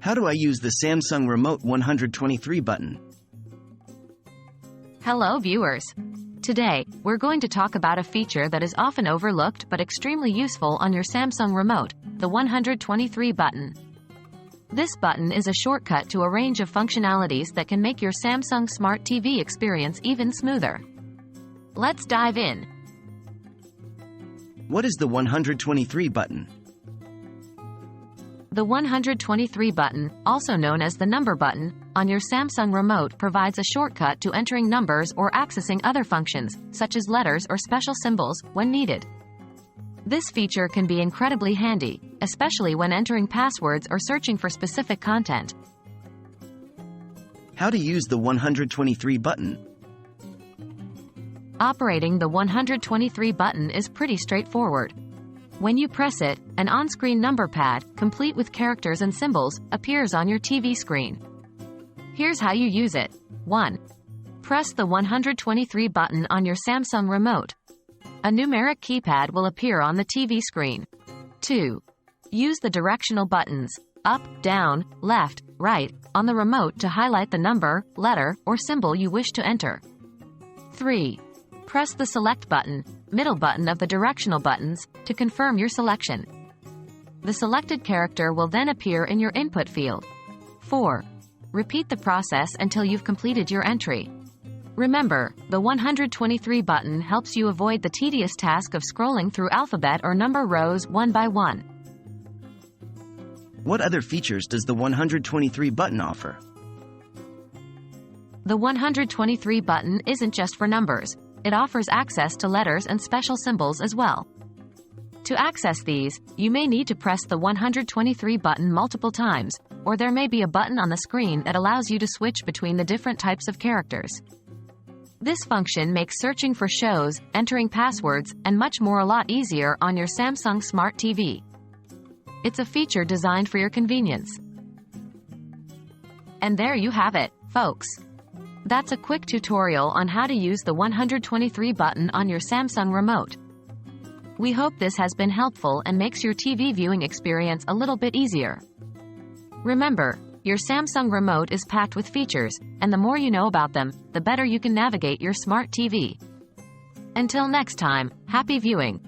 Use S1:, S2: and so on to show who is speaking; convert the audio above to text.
S1: How do I use the Samsung Remote 123 button?
S2: Hello viewers! Today, we're going to talk about a feature that is often overlooked but extremely useful on your Samsung remote, the 123 button. This button is a shortcut to a range of functionalities that can make your Samsung Smart TV experience even smoother. Let's dive in.
S1: What is the 123 button?
S2: The 123 button, also known as the number button, on your Samsung remote provides a shortcut to entering numbers or accessing other functions, such as letters or special symbols, when needed. This feature can be incredibly handy, especially when entering passwords or searching for specific content.
S1: How to use the 123 button?
S2: Operating the 123 button is pretty straightforward. When you press it, an on-screen number pad, complete with characters and symbols, appears on your TV screen. Here's how you use it. 1. Press the 123 button on your Samsung remote. A numeric keypad will appear on the TV screen. 2. Use the directional buttons, up, down, left, right, on the remote to highlight the number, letter, or symbol you wish to enter. 3. Press the select button, middle button of the directional buttons, to confirm your selection. The selected character will then appear in your input field. 4. Repeat the process until you've completed your entry. Remember, the 123 button helps you avoid the tedious task of scrolling through alphabet or number rows one by one.
S1: What other features does the 123 button offer?
S2: The 123 button isn't just for numbers. It offers access to letters and special symbols as well. To access these, you may need to press the 123 button multiple times, or there may be a button on the screen that allows you to switch between the different types of characters. This function makes searching for shows, entering passwords, and much more a lot easier on your Samsung Smart TV. It's a feature designed for your convenience. And there you have it, folks. That's a quick tutorial on how to use the 123 button on your Samsung remote. We hope this has been helpful and makes your TV viewing experience a little bit easier. Remember, your Samsung remote is packed with features, and the more you know about them, the better you can navigate your smart TV. Until next time, happy viewing!